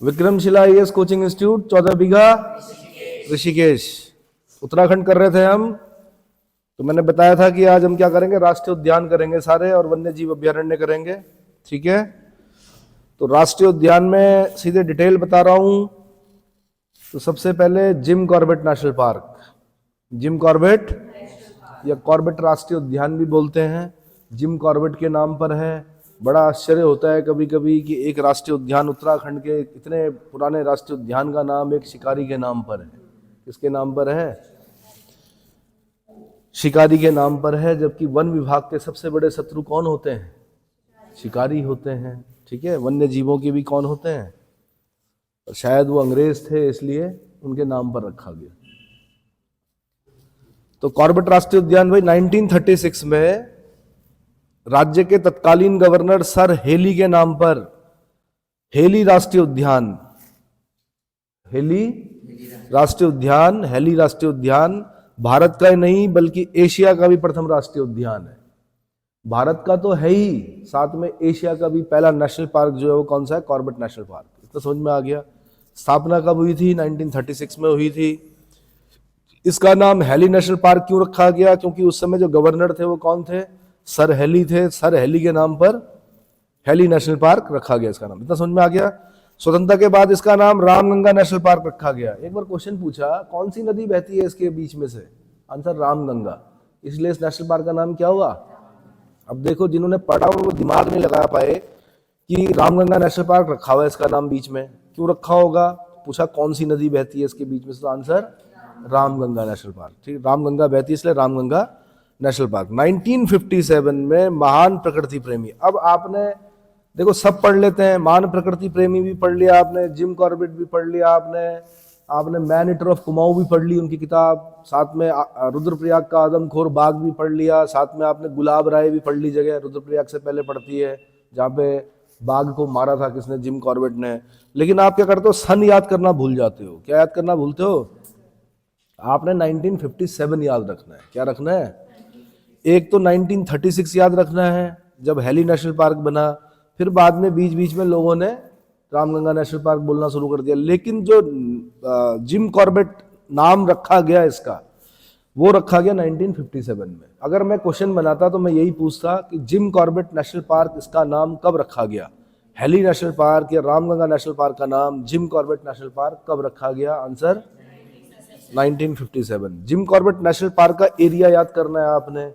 Vikramshila IAS coaching institute 14 बीघा ऋषिकेश उत्तराखंड कर रहे थे हम। तो मैंने बताया था कि आज हम क्या करेंगे, राष्ट्रीय उद्यान करेंगे सारे और वन्य जीव अभ्यारण्य करेंगे। ठीक है, तो राष्ट्रीय उद्यान में सीधे डिटेल बता रहा हूं। तो सबसे पहले Jim Corbett national park, Jim Corbett या कॉर्बेट राष्ट्रीय उद्यान भी बोलते हैं, जिम कॉर्बेट के नाम पर है। बड़ा आश्चर्य होता है कभी कभी कि एक राष्ट्रीय उद्यान उत्तराखंड के इतने पुराने राष्ट्रीय उद्यान का नाम एक शिकारी के नाम पर है। किसके नाम पर है? शिकारी के नाम पर है, जबकि वन विभाग के सबसे बड़े शत्रु कौन होते हैं? शिकारी होते हैं। ठीक है, वन्य जीवों के भी कौन होते हैं? और शायद वो अंग्रेज थे इसलिए उनके नाम पर रखा गया। तो कॉर्बेट राष्ट्रीय उद्यान भाई 1936 में राज्य के तत्कालीन गवर्नर सर हेली के नाम पर हेली राष्ट्रीय उद्यान, हेली राष्ट्रीय उद्यान, हेली राष्ट्रीय उद्यान भारत का ही नहीं बल्कि एशिया का भी प्रथम राष्ट्रीय उद्यान है। भारत का तो है ही, साथ में एशिया का भी पहला नेशनल पार्क जो है वो कौन सा है? Corbett national park. इतना समझ में आ गया। स्थापना कब हुई थी? 1936 में हुई थी। इसका नाम हेली नेशनल पार्क क्यों रखा गया? क्योंकि उस समय जो गवर्नर थे वो कौन थे? सर हेली थे। सर हेली के नाम पर हेली नेशनल पार्क रखा गया इसका नाम। इतना समझ में आ गया। स्वतंत्रता के बाद इसका नाम रामगंगा नेशनल पार्क रखा गया। एक बार क्वेश्चन पूछा, कौन सी नदी बहती है इसके बीच में से? आंसर रामगंगा, इसलिए इस नेशनल पार्क का नाम क्या हुआ? अब देखो, जिन्होंने पढ़ा वो दिमाग नहीं लगा पाए कि रामगंगा नेशनल पार्क रखा हुआ है इसका नाम बीच में, क्यों रखा होगा? पूछा कौन सी नदी बहती है इसके बीच में से, तो आंसर रामगंगा नेशनल पार्क। ठीक, रामगंगा बहती है इसलिए रामगंगा नेशनल पार्क। 1957 में महान प्रकृति प्रेमी, अब आपने देखो सब पढ़ लेते हैं, महान प्रकृति प्रेमी भी पढ़ लिया आपने, जिम कॉर्बेट भी पढ़ लिया आपने मैन ईटर ऑफ कुमाऊं भी पढ़ ली उनकी किताब, साथ में रुद्रप्रयाग का आदमखोर बाघ भी पढ़ लिया, साथ में आपने गुलाब राय भी पढ़ ली, जगह रुद्रप्रयाग से पहले पड़ती है जहाँ पे बाघ को मारा था किसने? जिम कॉर्बेट ने। लेकिन आप क्या करते हो? सन याद करना भूल जाते हो। क्या याद करना भूलते हो? आपने 1957 याद रखना है। क्या रखना है? एक तो 1936 याद रखना है जब हेली नेशनल पार्क बना, फिर बाद में बीच बीच में लोगों ने रामगंगा नेशनल पार्क बोलना शुरू कर दिया। लेकिन जो जिम कॉर्बेट नाम रखा गया इसका, वो रखा गया 1957 में। अगर मैं क्वेश्चन बनाता तो मैं यही पूछता कि जिम कॉर्बेट नेशनल पार्क इसका नाम कब रखा गया? हेली नेशनल पार्क या रामगंगा नेशनल पार्क का नाम जिम कॉर्बेट नेशनल पार्क कब रखा गया? Answer 1957। Jim Corbett national park का एरिया याद करना है आपने।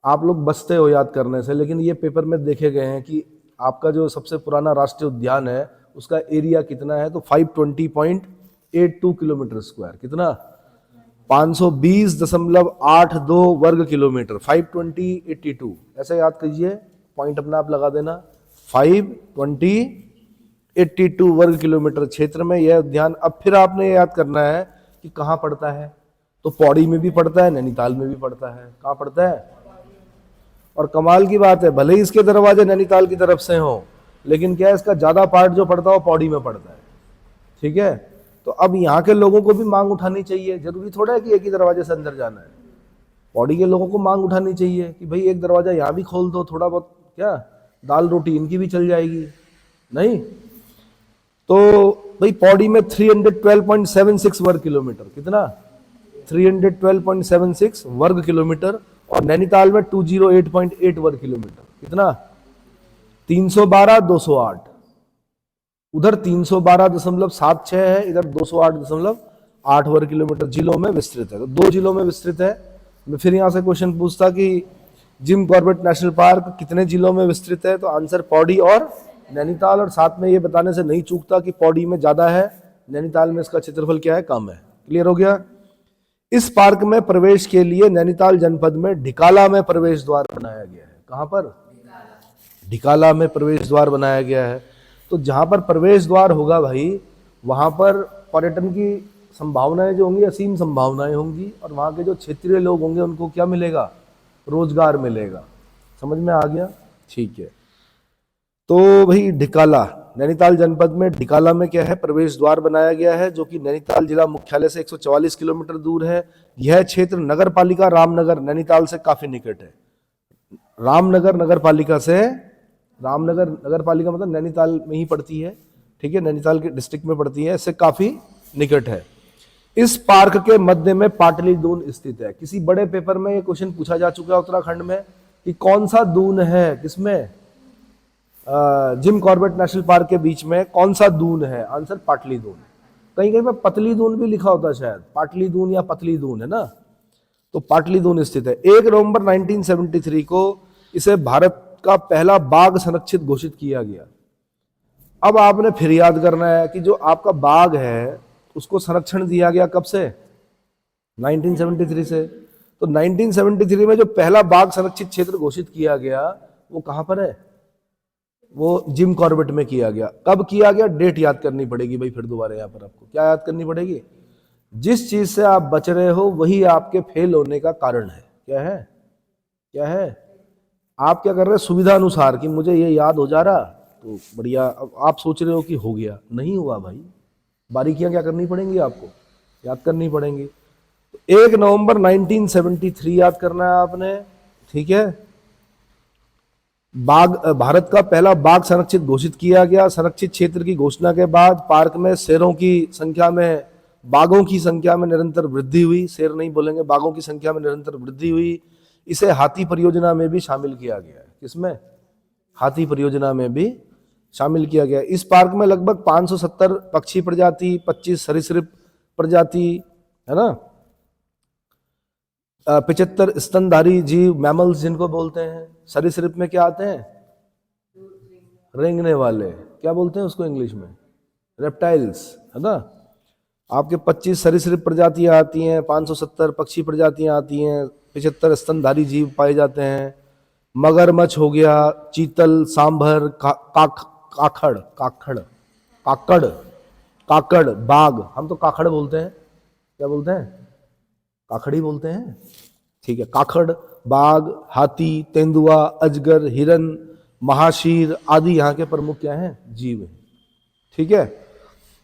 आप लोग बचते हो याद करने से, लेकिन ये पेपर में देखे गए हैं कि आपका जो सबसे पुराना राष्ट्रीय उद्यान है उसका एरिया कितना है, तो 520.82 किलोमीटर स्क्वायर। कितना? 520.82 वर्ग किलोमीटर। 520.82 ऐसे याद कीजिए, पॉइंट अपना आप लगा देना। 520.82 वर्ग किलोमीटर क्षेत्र में यह उद्यान। अब फिर आपने याद करना है कि कहाँ पड़ता है, तो पौड़ी में भी पड़ता है, नैनीताल में भी पड़ता है। कहाँ पड़ता है? और कमाल की बात है, भले ही इसके दरवाजे नैनीताल की तरफ से हों, लेकिन क्या है, इसका ज्यादा पार्ट जो पड़ता है वो पौड़ी में पड़ता है। ठीक है, तो अब यहाँ के लोगों को भी मांग उठानी चाहिए। जरूरी थोड़ा है कि एक ही दरवाजे से अंदर जाना है। पौड़ी के लोगों को मांग उठानी चाहिए कि भाई एक दरवाजा यहाँ भी खोल दो, थोड़ा बहुत क्या दाल रोटी इनकी भी चल जाएगी। नहीं तो भाई पौड़ी में 312.76 वर्ग किलोमीटर। कितना? 312.76 वर्ग किलोमीटर। और नैनीताल में 208.8 वर्ग किलोमीटर। कितना? 312.208। उधर 312.76 है, इधर 208.8 वर्ग किलोमीटर जिलों में विस्तृत है। तो 2 जिलों में विस्तृत है। मैं फिर यहां से क्वेश्चन पूछता कि जिम कॉर्बेट नेशनल पार्क कितने जिलों में विस्तृत है, तो आंसर पौड़ी और नैनीताल। और साथ में ये बताने से नहीं चूकता कि पौड़ी में ज्यादा है, नैनीताल में इसका क्षेत्रफल क्या है? कम है। क्लियर हो गया? इस पार्क में प्रवेश के लिए नैनीताल जनपद में ढिकाला में प्रवेश द्वार बनाया गया है। कहां पर? ढिकाला में प्रवेश द्वार बनाया गया है। तो जहां पर प्रवेश द्वार होगा भाई, वहां पर पर्यटन की संभावनाएं जो होंगी, असीम संभावनाएं होंगी। और वहां के जो क्षेत्रीय लोग होंगे उनको क्या मिलेगा? रोजगार मिलेगा। समझ में आ गया? ठीक है, तो भाई ढिकाला, नैनीताल जनपद में ढिकाला में क्या है? प्रवेश द्वार बनाया गया है, जो कि नैनीताल जिला मुख्यालय से 144 किलोमीटर दूर है। यह क्षेत्र नगर पालिका रामनगर नैनीताल से काफी निकट है। रामनगर नगर पालिका से, रामनगर नगर पालिका मतलब नैनीताल में ही पड़ती है, ठीक है, नैनीताल के डिस्ट्रिक्ट में पड़ती है, इससे काफी निकट है। इस पार्क के मध्य में पाटली दून स्थित है। किसी बड़े पेपर में ये क्वेश्चन पूछा जा चुका है उत्तराखंड में कि कौन सा दून है, किसमें, जिम कॉर्बेट नेशनल पार्क के बीच में कौन सा दून है? आंसर पाटली दून। कहीं कहीं पे पतली दून भी लिखा होता है, शायद पाटली दून या पतली दून, है ना। तो पाटली दून स्थित है। 1 नवंबर 1973 को इसे भारत का पहला बाघ संरक्षित घोषित किया गया। अब आपने फिर याद करना है कि जो आपका बाघ है उसको संरक्षण दिया गया कब से? 1973 से। तो 1973 में जो पहला बाघ संरक्षित क्षेत्र घोषित किया गया वो कहां पर है? वो जिम कॉर्बेट में किया गया। कब किया गया? डेट याद करनी पड़ेगी भाई। फिर दोबारा यहां पर आपको क्या याद करनी पड़ेगी? जिस चीज से आप बच रहे हो वही आपके फेल होने का कारण है। क्या है? क्या है? आप क्या कर रहे हैं? सुविधा अनुसार कि मुझे ये याद हो जा रहा तो बढ़िया। अब आप सोच रहे हो कि हो गया, नहीं हुआ भाई। बारीकियां क्या करनी पड़ेंगी? आपको याद करनी पड़ेंगी। तो 1 नवंबर 1973 याद करना है आपने, ठीक है। बाघ, भारत का पहला बाघ संरक्षित घोषित किया गया। संरक्षित क्षेत्र की घोषणा के बाद पार्क में शेरों की संख्या में, बाघों की संख्या में निरंतर वृद्धि हुई। शेर नहीं बोलेंगे, बाघों की संख्या में निरंतर वृद्धि हुई। इसे हाथी परियोजना में भी शामिल किया गया है। किसमें? हाथी परियोजना में भी शामिल किया गया। इस पार्क में लगभग 570 पक्षी प्रजाति, 25 सरीसृप प्रजाति, है ना, 75 स्तनधारी जीव, मैमल्स जिनको बोलते हैं। सरीसृप में क्या आते हैं? रेंगने वाले, क्या बोलते हैं उसको इंग्लिश में? रेप्टाइल्स, है ना। आपके 25 सरीसृप प्रजातियां आती हैं, 570 पक्षी प्रजातियां आती हैं, 75 स्तनधारी जीव पाए जाते हैं। मगरमच्छ हो गया, चीतल, सांभर, काखड़, काकड़, बाघ। हम तो काखड़ बोलते हैं, क्या बोलते हैं? काखड़ी बोलते हैं, ठीक है। काखड़, बाघ, हाथी, तेंदुआ, अजगर, हिरन, महाशीर आदि यहाँ के प्रमुख क्या हैं? जीव हैं, ठीक है।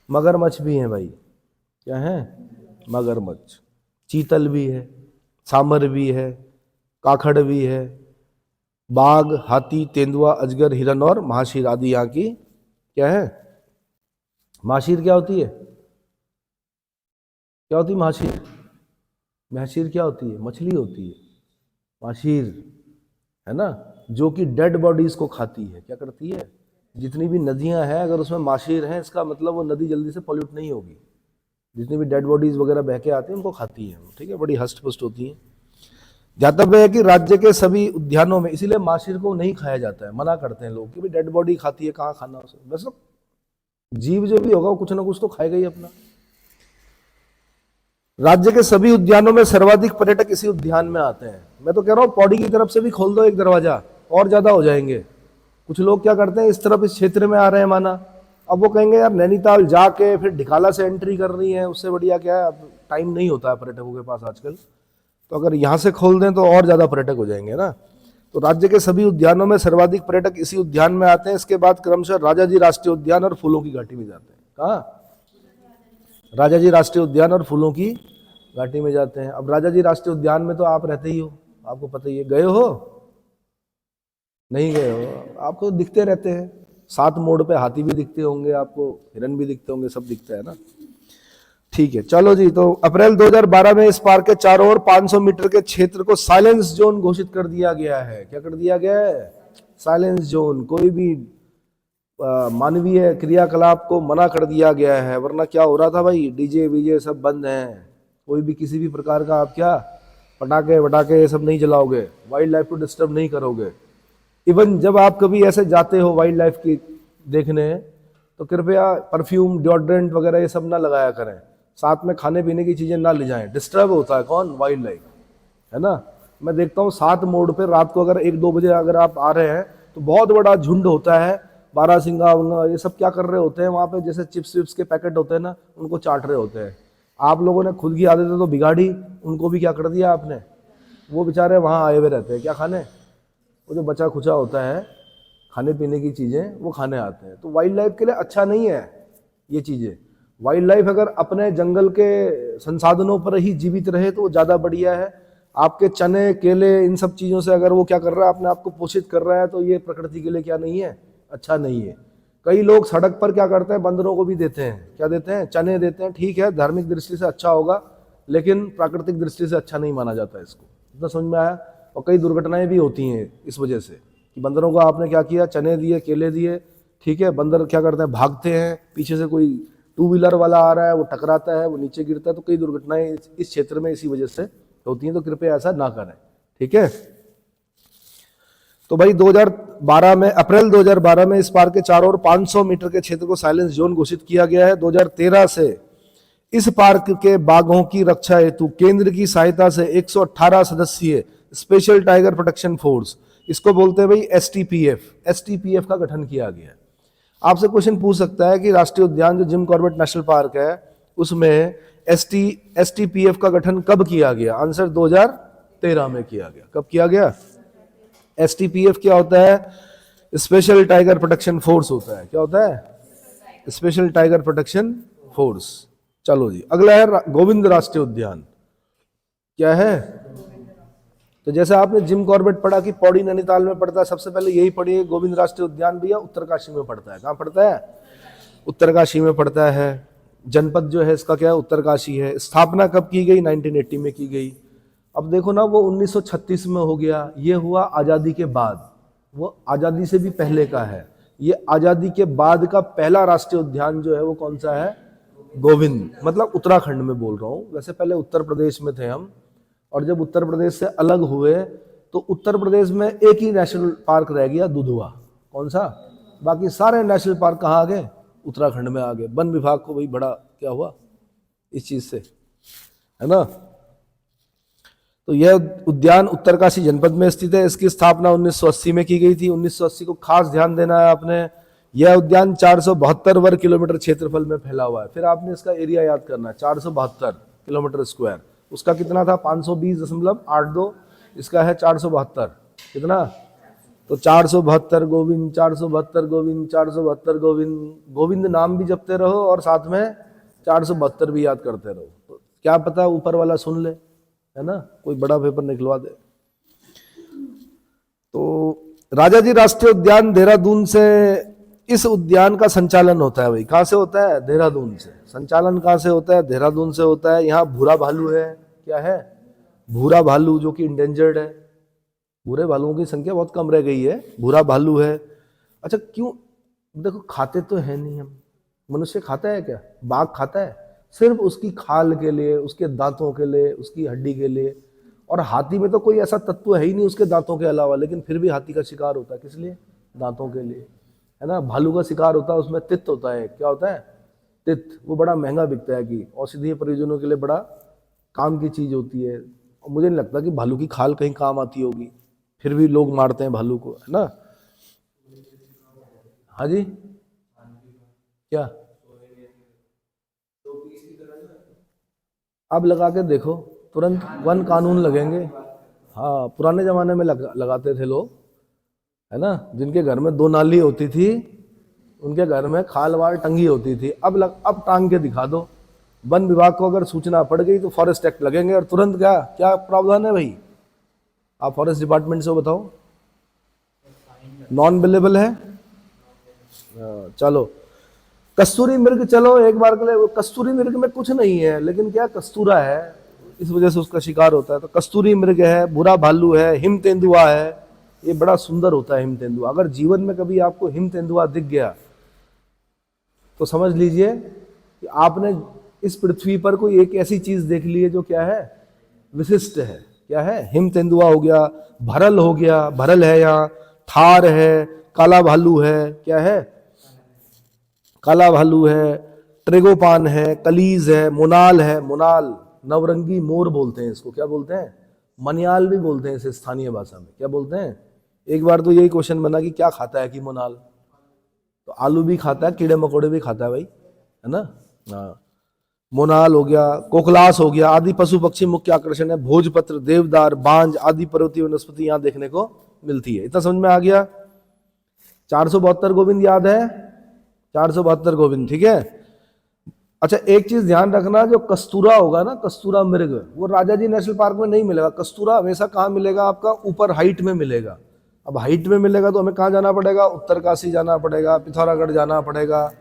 मगरमच्छ भी हैं भाई, क्या है? मगरमच्छ। चीतल भी है, सांभर भी है, काखड़ भी है, बाघ, हाथी, तेंदुआ, अजगर, हिरन और महाशीर आदि यहाँ की क्या है? महाशीर क्या होती है? क्या होती है महाशीर? महाशीर क्या होती है? मछली होती है महाशीर, है ना, जो कि डेड बॉडीज को खाती है। क्या करती है? जितनी भी नदियां हैं अगर उसमें महाशीर हैं, इसका मतलब वो नदी जल्दी से पॉल्यूट नहीं होगी। जितनी भी डेड बॉडीज वगैरह बह के आती हैं उनको खाती हैं, ठीक है। बड़ी हष्ट पुष्ट होती हैं। ज्ञातव्य है कि राज्य के सभी उद्यानों में, इसीलिए माछिर को नहीं खाया जाता है, मना करते हैं लोग कि भाई डेड बॉडी खाती है, कहाँ खाना उसे। वैसे जीव जो भी होगा वो कुछ ना कुछ तो खाएगा ही अपना। राज्य के सभी उद्यानों में सर्वाधिक पर्यटक इसी उद्यान में आते हैं। मैं तो कह रहा हूँ पौड़ी की तरफ से भी खोल दो एक दरवाजा, और ज्यादा हो जाएंगे। कुछ लोग क्या करते हैं, इस तरफ इस क्षेत्र में आ रहे हैं माना, अब वो कहेंगे यार नैनीताल जाके फिर ढिकाला से एंट्री करनी है, उससे बढ़िया क्या है, अब टाइम नहीं होता है पर्यटकों के पास आजकल, तो अगर यहाँ से खोल दें तो और ज्यादा पर्यटक हो जाएंगे ना। तो राज्य के सभी उद्यानों में सर्वाधिक पर्यटक इसी उद्यान में आते हैं। इसके बाद क्रमशः राजाजी राष्ट्रीय उद्यान और फूलों की घाटी में जाते हैं। कहाँ? राजाजी राष्ट्रीय उद्यान और फूलों की घाटी में जाते हैं। अब राजाजी राष्ट्रीय उद्यान में तो आप रहते ही हो, आपको पता ही है। गए हो? नहीं गए हो? आपको दिखते रहते हैं, 7 मोड़ पे हाथी भी दिखते होंगे आपको, हिरन भी दिखते होंगे, सब दिखता है ना। ठीक है, चलो जी। तो अप्रैल 2012 में इस पार्क के चारों ओर 500 मीटर के क्षेत्र को साइलेंस जोन घोषित कर दिया गया है। क्या कर दिया गया है? Silence zone. कोई भी मानवीय क्रियाकलाप को मना कर दिया गया है, वरना क्या हो रहा था भाई, डीजे वीजे सब बंद हैं। कोई भी किसी भी प्रकार का आप क्या पटाखे वटाखे ये सब नहीं जलाओगे, वाइल्ड लाइफ को डिस्टर्ब नहीं करोगे। इवन जब आप कभी ऐसे जाते हो वाइल्ड लाइफ की देखने, तो कृपया परफ्यूम, डिओड्रेंट वगैरह ये सब ना लगाया करें। साथ में खाने पीने की चीजें ना ले जाएं, डिस्टर्ब होता है कौन? वाइल्ड लाइफ, है ना। मैं देखता हूँ 7 मोड़ पे रात को अगर 1-2 बजे अगर आप आ रहे हैं तो बहुत बड़ा झुंड होता है, बारहसिंगा ये सब क्या कर रहे होते हैं वहां पे, जैसे चिप्स विप्स के पैकेट होते हैं ना, उनको चाट रहे होते हैं। आप लोगों ने खुद की आदतें तो बिगाड़ी, उनको भी क्या कर दिया आपने। वो बेचारे वहां आए हुए रहते हैं क्या खाने, वो जो बचा खुचा होता है खाने पीने की चीजें वो खाने आते हैं। तो वाइल्ड लाइफ के लिए अच्छा नहीं है ये चीजें। वाइल्ड लाइफ अगर अपने जंगल के संसाधनों पर ही जीवित रहे तो वो ज्यादा बढ़िया है। आपके चने केले इन सब चीजों से अगर वो क्या कर रहा है, अपने आप को पोषित कर रहा है, तो ये प्रकृति के लिए क्या नहीं है, अच्छा नहीं है। कई लोग सड़क पर क्या करते हैं, बंदरों को भी देते हैं, क्या देते हैं, चने देते हैं। ठीक है, धार्मिक दृष्टि से अच्छा होगा, लेकिन प्राकृतिक दृष्टि से अच्छा नहीं माना जाता इसको। इतना समझ में आया। और कई दुर्घटनाएं भी होती हैं इस वजह से कि बंदरों को आपने क्या किया, चने दिए, केले दिए, ठीक है, बंदर क्या करते हैं, भागते हैं, पीछे से कोई टू व्हीलर वाला आ रहा है, वो टकराता है, वो नीचे गिरता है, तो कई दुर्घटनाएं इस क्षेत्र में इसी वजह से होती हैं। तो कृपया ऐसा ना करें, ठीक है। तो भाई 2012 में, अप्रैल 2012 में इस पार्क के चारों ओर 500 मीटर के क्षेत्र को साइलेंस जोन घोषित किया गया है। 2013 से इस पार्क के बाघों की रक्षा हेतु केंद्र की सहायता से 118 सदस्यीय स्पेशल टाइगर प्रोटेक्शन फोर्स, इसको बोलते हैं भाई एसटीपीएफ का गठन किया गया है। आपसे क्वेश्चन पूछ सकता है कि राष्ट्रीय उद्यान जो जिम कॉर्बेट नेशनल पार्क है उसमें एसटीपीएफ का गठन कब किया गया? आंसर 2013 में किया गया। कब किया गया? एसटीपीएफ क्या होता है? स्पेशल टाइगर प्रोटेक्शन फोर्स होता है। क्या होता है? Special tiger protection force. चलो जी, अगला है गोविंद राष्ट्रीय उद्यान। क्या है? तो जैसे आपने जिम कॉर्बेट पढ़ा कि पौड़ी नैनीताल में पड़ता है, सबसे पहले यही पढ़िए गोविंद राष्ट्रीय उद्यान भैया उत्तरकाशी में पड़ता है। कहाँ पड़ता है? उत्तरकाशी में पड़ता है। जनपद जो है इसका क्या है? उत्तरकाशी है। स्थापना कब की गई? 1980 में की गई। अब देखो ना, वो 1936 में हो गया, ये हुआ आज़ादी के बाद, वो आज़ादी से भी पहले का है। ये आज़ादी के बाद का पहला राष्ट्रीय उद्यान जो है वो कौन सा है? गोविंद, मतलब उत्तराखंड में बोल रहा हूँ। वैसे पहले उत्तर प्रदेश में थे हम, और जब उत्तर प्रदेश से अलग हुए तो उत्तर प्रदेश में एक ही नेशनल पार्क रह गया, दुधवा। कौन सा? बाकी सारे नेशनल पार्क कहाँ आ गए? उत्तराखंड में आ गए। वन विभाग को भाई बड़ा क्या हुआ इस चीज से, है ना। तो यह उद्यान उत्तरकाशी जनपद में स्थित है। इसकी स्थापना 1980 में की गई थी। 1980 को खास ध्यान देना है आपने। यह उद्यान 472 वर्ग किलोमीटर क्षेत्रफल में फैला हुआ है। फिर आपने इसका एरिया याद करना है, 472 किलोमीटर स्क्वायर। उसका कितना था? 520.82। इसका है 472। कितना? तो 472 गोविंद, 472 गोविंद, 472 गोविंद। गोविंद नाम भी जपते रहो और साथ में 472 भी याद करते रहो। तो क्या पता ऊपर वाला सुन ले, है ना, कोई बड़ा पेपर निकलवा दे। तो राजाजी राष्ट्रीय उद्यान देहरादून से इस उद्यान का संचालन होता है। भाई कहाँ से होता है? देहरादून से। संचालन कहाँ से होता है? देहरादून से होता है। यहाँ भूरा भालू है। क्या है? भूरा भालू, जो कि इंडेंजर्ड है। भूरे भालुओं की संख्या बहुत कम रह गई है। भूरा भालू है। अच्छा, क्यों? देखो, खाते तो है नहीं हम। मनुष्य खाता है क्या? बाघ खाता है? सिर्फ उसकी खाल के लिए, उसके दांतों के लिए, उसकी हड्डी के लिए। और हाथी में तो कोई ऐसा तत्व है ही नहीं उसके दांतों के अलावा, लेकिन फिर भी हाथी का शिकार होता है। किस लिए? दांतों के लिए, है ना। भालू का शिकार होता है, उसमें तित होता है। क्या होता है? तित। वो बड़ा महंगा बिकता है, कि औषधीय प्रयोजनों के लिए बड़ा काम की चीज होती है। और मुझे नहीं लगता कि भालू की खाल कहीं काम आती होगी, फिर भी लोग मारते हैं भालू को, है ना। हाँ जी, क्या? अब लगा के देखो, तुरंत वन कानून लगेंगे। हाँ, पुराने जमाने में लगाते थे लोग, है ना। जिनके घर में 2 नाली होती थी उनके घर में खाल वाल टंगी होती थी। अब टांग के दिखा दो। वन विभाग को अगर सूचना पड़ गई तो फॉरेस्ट एक्ट लगेंगे, और तुरंत क्या प्रावधान है भाई? आप फॉरेस्ट डिपार्टमेंट से बताओ। नॉन बिलेबल है। चलो, कस्तूरी मृग, चलो एक बार के लिए, कस्तूरी मृग में कुछ नहीं है, लेकिन क्या कस्तूरा है, इस वजह से उसका शिकार होता है। तो कस्तूरी मृग है, भूरा भालू है, हिम तेंदुआ है। ये बड़ा सुंदर होता है हिम तेंदुआ। अगर जीवन में कभी आपको हिम तेंदुआ दिख गया तो समझ लीजिए कि आपने इस पृथ्वी पर कोई एक ऐसी चीज देख ली है जो क्या है? विशिष्ट है। क्या है? हिम तेंदुआ हो गया, भरल हो गया, भरल है यहाँ, थार है, काला भालू है। क्या है? काला भालू है, ट्रेगोपान है, कलीज है, मोनाल है। मोनाल, नवरंगी मोर बोलते हैं इसको। क्या बोलते हैं? मनियाल भी बोलते हैं इसे स्थानीय भाषा में। क्या बोलते हैं? एक बार तो यही क्वेश्चन बना कि क्या खाता है कि मोनाल, तो आलू भी खाता है, कीड़े मकोड़े भी खाता है भाई, है ना। हाँ, मोनाल हो गया, कोकलास हो गया आदि पशु पक्षी मुख्य आकर्षण है। भोजपत्र, देवदार, बांज आदि पर्वतीय वनस्पति यहाँ देखने को मिलती है। इतना समझ में आ गया? 472 गोविंद याद है? 472 गोविंद, ठीक है। अच्छा, एक चीज ध्यान रखना, जो कस्तूरा होगा ना, कस्तूरा मृग, वो राजाजी नेशनल पार्क में नहीं मिलेगा। कस्तूरा हमेशा कहाँ मिलेगा? आपका ऊपर हाइट में मिलेगा। अब हाइट में मिलेगा तो हमें कहाँ जाना पड़ेगा, उत्तरकाशी जाना पड़ेगा, पिथौरागढ़ जाना पड़ेगा,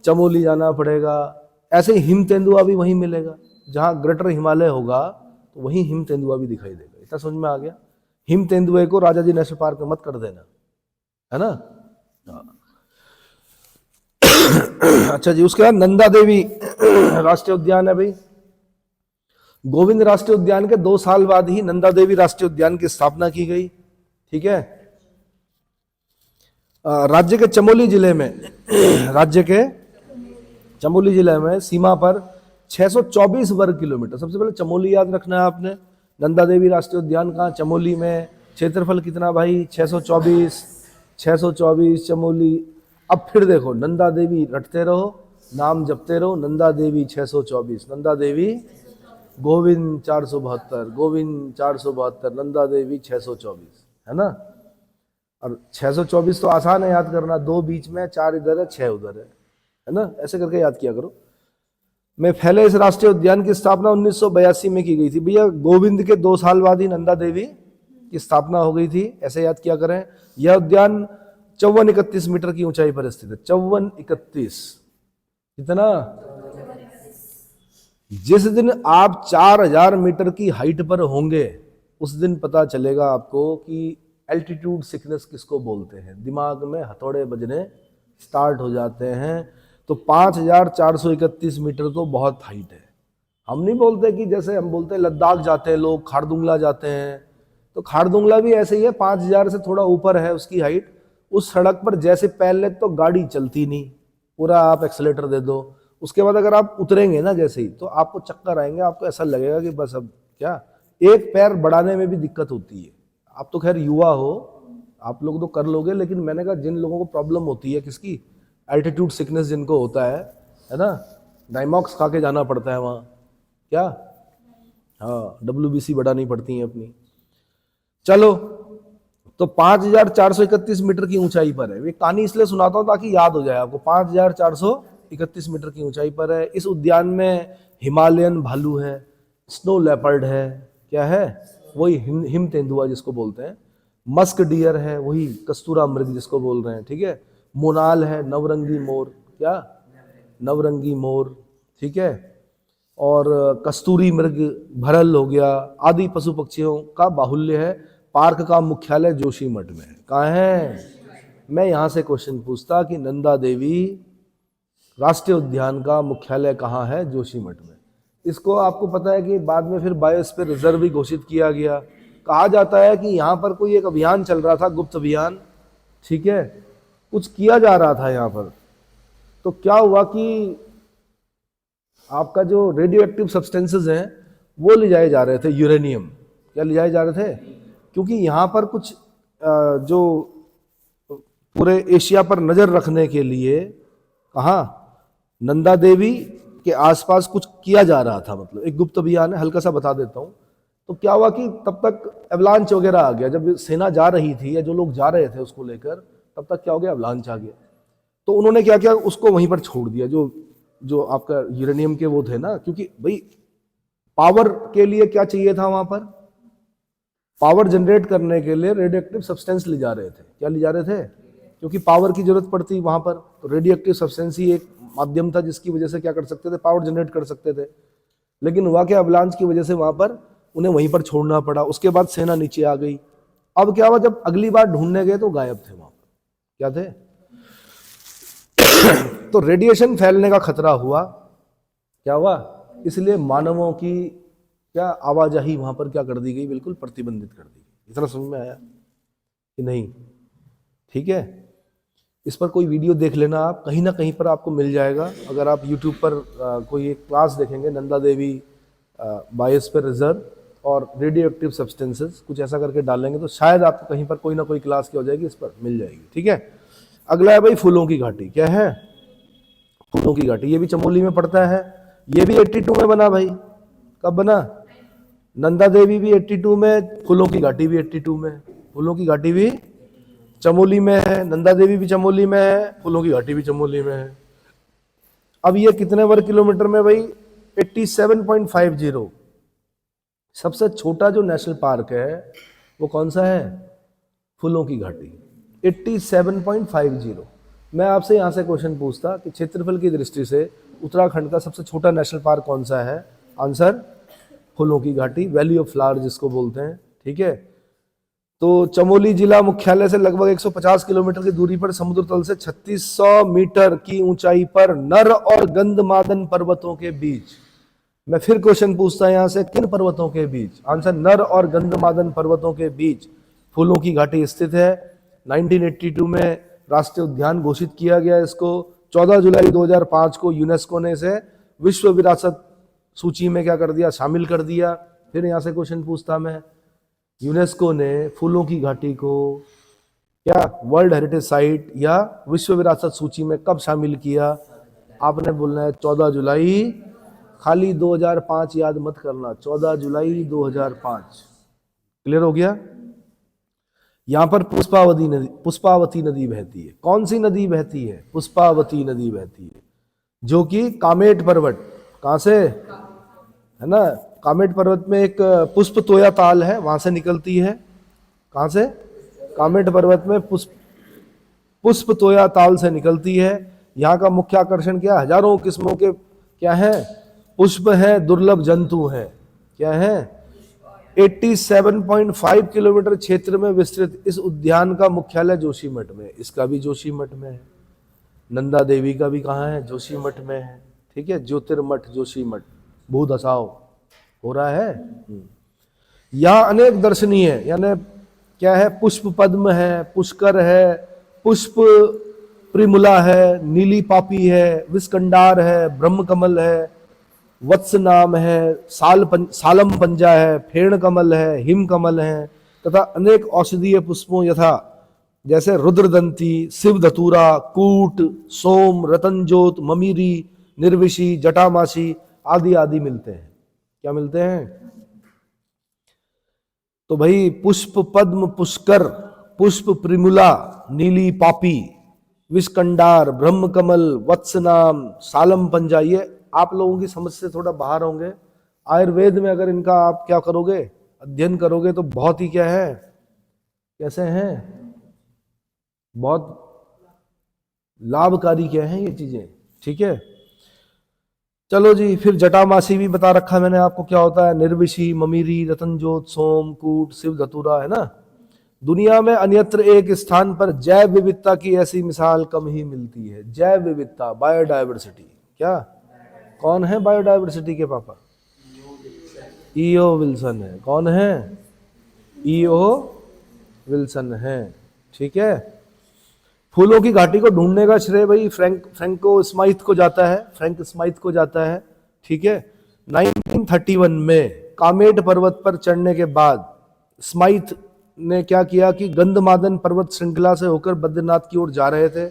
चमोली जाना पड़ेगा। ऐसे ही हिम तेंदुआ भी वहीं मिलेगा, जहाँ ग्रेटर हिमालय होगा तो वहीं हिम तेंदुआ भी दिखाई देगा। इतना समझ में आ गया। हिम तेंदुए को राजा जी नेशनल पार्क में मत कर देना, है ना। अच्छा जी, उसके बाद नंदा देवी राष्ट्रीय उद्यान है भाई। गोविंद राष्ट्रीय उद्यान के 2 साल बाद ही नंदा देवी राष्ट्रीय उद्यान की स्थापना की गई। ठीक है। राज्य के चमोली जिले में राज्य के चमोली जिले में सीमा पर 624 वर्ग किलोमीटर। सबसे पहले चमोली याद रखना है आपने। नंदा देवी राष्ट्रीय उद्यान कहाँ, चमोली में। क्षेत्रफल कितना भाई, 624 चमोली। अब फिर देखो, नंदा देवी रटते रहो, नाम जपते रहो। नंदा देवी 624, नंदा देवी गोविंद 472, गोविंद 472, नंदा देवी 624, है ना। और 624 तो आसान है याद करना, 2 बीच में, 4 इधर है, 6 उधर है ना। ऐसे करके याद किया करो। में फैले इस राष्ट्रीय उद्यान की स्थापना 1982 में की गई थी। भैया गोविंद के 2 साल बाद ही नंदा देवी की स्थापना हो गई थी, ऐसे याद किया करें। यह उद्यान 5431 मीटर की ऊंचाई पर स्थित है। 5431 कितना। जिस दिन आप 4000 मीटर की हाइट पर होंगे उस दिन पता चलेगा आपको कि एल्टीट्यूड सिकनेस किसको बोलते हैं। दिमाग में हथौड़े बजने स्टार्ट हो जाते हैं। तो 5431 मीटर तो बहुत हाइट है। हम नहीं बोलते कि जैसे हम बोलते हैं लद्दाख जाते हैं लोग, खारदुंगला जाते हैं, तो खारदुंगला भी ऐसे ही है, 5000 से थोड़ा ऊपर है उसकी हाइट। उस सड़क पर जैसे पहले तो गाड़ी चलती नहीं, पूरा आप एक्सीलेटर दे दो, उसके बाद अगर आप उतरेंगे ना जैसे ही, तो आपको चक्कर आएंगे, आपको ऐसा लगेगा कि बस अब क्या, एक पैर बढ़ाने में भी दिक्कत होती है। आप तो खैर युवा हो, आप लोग तो कर लोगे, लेकिन मैंने कहा जिन लोगों को प्रॉब्लम होती है, किसकी, एल्टीट्यूड सिकनेस जिनको होता है ना, डाइमॉक्स खा के जाना पड़ता है वहाँ, क्या, हाँ, WBC बढ़ानी पड़ती है अपनी। चलो, तो 5431 मीटर की ऊंचाई पर है। ये कहानी इसलिए सुनाता हूँ ताकि याद हो जाए आपको। 5431 मीटर की ऊंचाई पर है। इस उद्यान में हिमालयन भालू है, स्नो लेपर्ड है, क्या है, वही हिम तेंदुआ जिसको बोलते हैं, मस्क डियर है, वही कस्तूरा मृग जिसको बोल रहे हैं, ठीक है, मोनाल है, नवरंगी मोर, क्या, नवरंगी मोर, ठीक है, और कस्तूरी मृग, भरल हो गया, आदि पशु पक्षियों का बाहुल्य है। पार्क का मुख्यालय जोशीमठ में है। कहाँ है? मैं यहाँ से क्वेश्चन पूछता कि नंदा देवी राष्ट्रीय उद्यान का मुख्यालय कहाँ है? जोशीमठ में। इसको आपको पता है कि बाद में फिर बायोस्फीयर रिजर्व भी घोषित किया गया। कहा जाता है कि यहाँ पर कोई एक अभियान चल रहा था, गुप्त अभियान, ठीक है, कुछ किया जा रहा था यहाँ पर। तो क्या हुआ कि आपका जो रेडियो एक्टिव सब्सटेंसेज हैं वो ले जाए जा रहे थे, यूरेनियम, क्या ले जाए जा रहे थे, क्योंकि यहाँ पर कुछ जो पूरे एशिया पर नज़र रखने के लिए, कहाँ, नंदा देवी के आसपास कुछ किया जा रहा था, मतलब एक गुप्त अभियान है। हल्का सा बता देता हूँ। तो क्या हुआ कि तब तक एवलांच वगैरह आ गया, जब सेना जा रही थी या जो लोग जा रहे थे उसको लेकर, तब तक क्या हो गया, एवलांच आ गया। तो उन्होंने क्या किया, उसको वहीं पर छोड़ दिया, जो आपका यूरेनियम के वो थे ना, क्योंकि भाई पावर के लिए क्या चाहिए था वहां पर, पावर जनरेट करने के लिए रेडियो एक्टिव सब्सटेंस ले जा रहे थे। क्या ले जा रहे थे? क्योंकि पावर की जरूरत पड़ती वहां पर, तो रेडियो एक्टिव सब्सटेंस ही एक माध्यम था जिसकी वजह से क्या कर सकते थे, पावर जनरेट कर सकते थे। लेकिन हुआ क्या, अवलांच की वजह से वहां पर उन्हें वहीं पर छोड़ना पड़ा। उसके बाद सेना नीचे आ गई। अब क्या हुआ, जब अगली बार ढूंढने गए तो गायब थे वहां पर। क्या थे? तो रेडिएशन फैलने का खतरा हुआ। क्या हुआ? इसलिए मानवों की क्या आवाजाही वहां पर क्या कर दी गई, बिल्कुल प्रतिबंधित कर दी गई। इतना समझ में आया कि नहीं? ठीक है, इस पर कोई वीडियो देख लेना आप, कहीं ना कहीं पर आपको मिल जाएगा। अगर आप YouTube पर कोई एक क्लास देखेंगे, नंदा देवी बायोस्फीयर रिजर्व और रेडियो एक्टिव सब्सटेंसेस, कुछ ऐसा करके डालेंगे तो शायद आपको कहीं पर कोई ना कोई क्लास की हो जाएगी, इस पर मिल जाएगी। ठीक है, अगला है भाई फूलों की घाटी। क्या है? फूलों की घाटी। ये भी चमोली में पड़ता है। ये भी 82 में बना भाई। कब बना? नंदा देवी भी 82 में, फूलों की घाटी भी 82 में। फूलों की घाटी भी चमोली में है, नंदा देवी भी चमोली में है, फूलों की घाटी भी चमोली में है। अब ये कितने वर्ग किलोमीटर में भाई? 87.50। सबसे छोटा जो नेशनल पार्क है वो कौन सा है? फूलों की घाटी 87.50। मैं आपसे यहाँ से क्वेश्चन पूछता कि क्षेत्रफल की दृष्टि से उत्तराखंड का सबसे छोटा नेशनल पार्क कौन सा है? आंसर फूलों की घाटी, वैली ऑफ फ्लावर जिसको बोलते हैं। ठीक है, तो चमोली जिला मुख्यालय से लगभग 150 किलोमीटर की दूरी पर समुद्र तल से 3600 मीटर की ऊंचाई पर नर और गंधमादन पर्वतों के बीच, मैं फिर क्वेश्चन पूछता है यहां से, किन पर्वतों के बीच? आंसर नर और गंधमादन पर्वतों के बीच फूलों की घाटी स्थित है। 1982 में राष्ट्रीय उद्यान घोषित किया गया इसको। 14 जुलाई 2005 को यूनेस्को ने इसे विश्व विरासत सूची में क्या कर दिया? शामिल कर दिया। फिर यहां से क्वेश्चन पूछता मैं, यूनेस्को ने फूलों की घाटी को क्या वर्ल्ड हेरिटेज साइट या विश्व विरासत सूची में कब शामिल किया? आपने बोलना है 14 जुलाई, खाली 2005 याद मत करना, 14 जुलाई 2005। क्लियर हो गया? यहां पर पुष्पावती नदी बहती है। कौन सी नदी बहती है? पुष्पावती नदी बहती है, जो कि कामेट पर्वत, कहां से है ना, कामेट पर्वत में एक पुष्प तोया ताल है, वहां से निकलती है। कहां से? कामेट पर्वत में पुष्प तोया ताल से निकलती है। यहाँ का मुख्य आकर्षण क्या? हजारों किस्मों के क्या है? पुष्प है, दुर्लभ जंतु है। क्या है? 87.5 किलोमीटर क्षेत्र में विस्तृत इस उद्यान का मुख्यालय जोशीमठ में, इसका भी जोशीमठ में है। नंदा देवी का भी कहाँ है? जोशीमठ में है। ठीक है, ज्योतिर्मठ जोशीमठ, भूदशाव हो रहा है। यहाँ अनेक दर्शनीय है, यानी क्या है? पुष्प पद्म है, पुष्कर है, पुष्प प्रिमुला है, नीली पापी है, विस्कंडार है, ब्रह्म कमल है, वत्स नाम है, सालम पंजा है, फेण कमल है, हिम कमल है, तथा अनेक औषधीय पुष्पों यथा जैसे रुद्रदंती, शिव धतूरा, कूट, सोम, रतनजोत, ममीरी, निर्विशी, जटामासी आदि आदि मिलते हैं। क्या मिलते हैं? तो भाई पुष्प पद्म, पुष्कर, पुष्प प्रिमुला, नीली पापी, विस्कंडार, ब्रह्म कमल, वत्सनाम, सालम पंजा, ये आप लोगों की समझ से थोड़ा बाहर होंगे। आयुर्वेद में अगर इनका आप क्या करोगे? अध्ययन करोगे तो बहुत ही क्या है, कैसे हैं, बहुत लाभकारी क्या है ये चीजें। ठीक है, चलो जी, फिर जटामासी भी बता रखा मैंने आपको क्या होता है। निर्विशी, ममीरी, रतनजोत, सोम, कूट, शिव धतूरा, है ना। दुनिया में अन्यत्र एक स्थान पर जैव विविधता की ऐसी मिसाल कम ही मिलती है। जैव विविधता, बायोडायवर्सिटी। क्या? कौन है बायोडायवर्सिटी के पापा? ईओ विल्सन है। कौन है? ईओ विल्सन है। ठीक है, फूलों की घाटी को ढूंढने का श्रेय भाई फ्रैंको स्माइथ को जाता है, फ्रैंक स्माइथ को जाता है। ठीक है, 1931 में कामेट पर्वत पर चढ़ने के बाद स्माइथ ने क्या किया कि गंधमादन पर्वत श्रृंखला से होकर बद्रीनाथ की ओर जा रहे थे।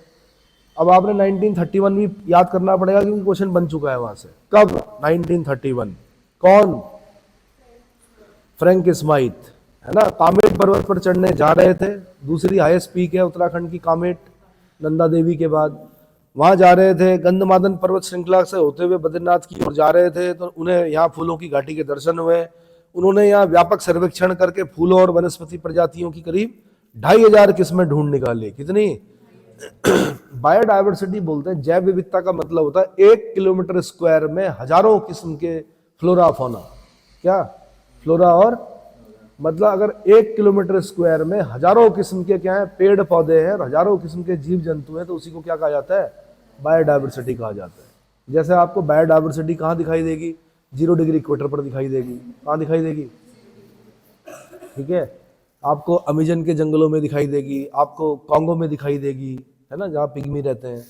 अब आपने 1931 भी याद करना पड़ेगा क्योंकि क्वेश्चन बन चुका है वहां से। कब? 1931। कौन? फ्रैंक स्माइथ, है ना। कामेट पर्वत पर चढ़ने जा रहे थे, दूसरी हाईएस्ट पीक है उत्तराखंड की कामेट, नंदा देवी के बाद। वहां जा रहे थे, गंधमादन पर्वत श्रृंखला से होते हुए बद्रीनाथ की ओर जा रहे थे, तो उन्हें यहाँ फूलों की घाटी के दर्शन हुए। उन्होंने यहाँ व्यापक सर्वेक्षण करके फूलों और वनस्पति प्रजातियों की करीब 2500 किस्में ढूंढ निकाली। कितनी? बायोडायवर्सिटी बोलते हैं, जैव विविधता का मतलब होता है 1 किलोमीटर स्क्वायर में हजारों किस्म के फ्लोरा फौना। क्या? फ्लोरा और मतलब अगर 1 किलोमीटर स्क्वायर में हजारों किस्म के क्या है, पेड़ पौधे हैं और हजारों किस्म के जीव जंतु हैं, तो उसी को क्या कहा जाता है? बायोडायवर्सिटी कहा जाता है। जैसे आपको बायोडायवर्सिटी कहाँ दिखाई देगी? 0 डिग्री इक्वेटर पर दिखाई देगी। कहाँ दिखाई देगी? ठीक है, आपको अमेजन के जंगलों में दिखाई देगी, आपको कांगो में दिखाई देगी, है ना, जहाँ पिग्मी रहते हैं।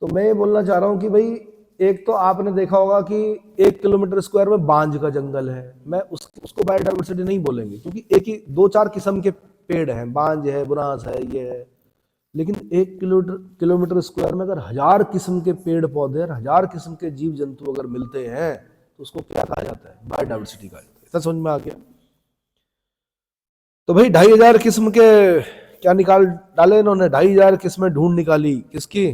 तो मैं ये बोलना चाह रहा हूँ कि भाई एक तो आपने देखा होगा कि 1 किलोमीटर स्क्वायर में बांज का जंगल है, मैं उसको बायोडायवर्सिटी नहीं बोलेंगे क्योंकि एक ही 2-4 किस्म के पेड़ हैं, बांज है, बुरांस है, ये है। लेकिन 1 किलोमीटर स्क्वायर में अगर 1000 किस्म के पेड़ पौधे और 1000 किस्म के जीव जंतु अगर मिलते हैं तो उसको क्या कहा जाता है? बायोडायवर्सिटी कहा जाता है। इतना समझ में आ गया? तो भाई 2500 किस्म के क्या निकाल डाले इन्होंने? 2500 किस्में ढूंढ निकाली। किसकी?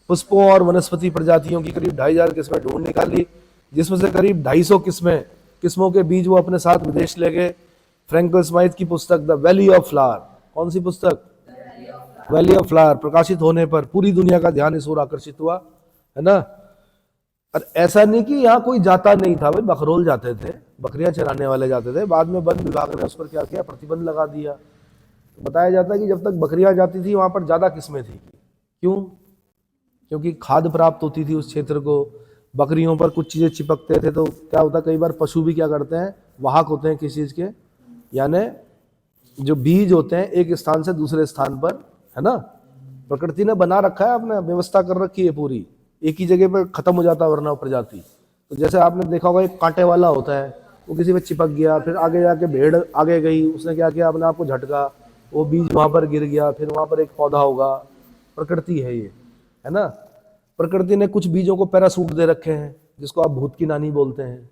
पुष्पों और वनस्पति प्रजातियों की करीब 2500 किस्में ढूंढ निकाली, जिसमें से करीब 250 किस्मों के बीज वो अपने साथ विदेश ले गए। फ्रैंको स्माइथ की पुस्तक द वैली ऑफ फ्लावर, कौन सी पुस्तक? वैली ऑफ फ्लावर प्रकाशित होने पर पूरी दुनिया का ध्यान इस ओर आकर्षित हुआ, है ना। और ऐसा नहीं कि यहाँ कोई जाता नहीं था, भाई बखरोल जाते थे, बकरियां चराने वाले जाते थे, बाद में वन विभाग ने उस पर क्या किया, प्रतिबंध लगा दिया। तो बताया जाता है कि जब तक बकरियां जाती थी वहां पर ज्यादा किस्में थी। क्यों? क्योंकि खाद प्राप्त होती थी उस क्षेत्र को, बकरियों पर कुछ चीजें चिपकते थे, तो क्या होता है कई बार पशु भी क्या करते हैं, वाहक होते हैं किसी चीज के, यानी जो बीज होते हैं एक स्थान से दूसरे स्थान पर, है ना, प्रकृति ने बना रखा है, आपने व्यवस्था कर रखी है पूरी, एक ही जगह पर खत्म हो जाता है वरना प्रजाति। तो जैसे आपने देखा होगा एक कांटे वाला होता है, वो किसी पे चिपक गया, फिर आगे जाके भेड़ आगे गई, उसने क्या किया, अपने आप को झटका, वो बीज वहां पर गिर गया, फिर वहां पर एक पौधा होगा। प्रकृति है ये, है ना। प्रकृति ने कुछ बीजों को पैरासूट दे रखे हैं, जिसको आप भूत की नानी बोलते हैं,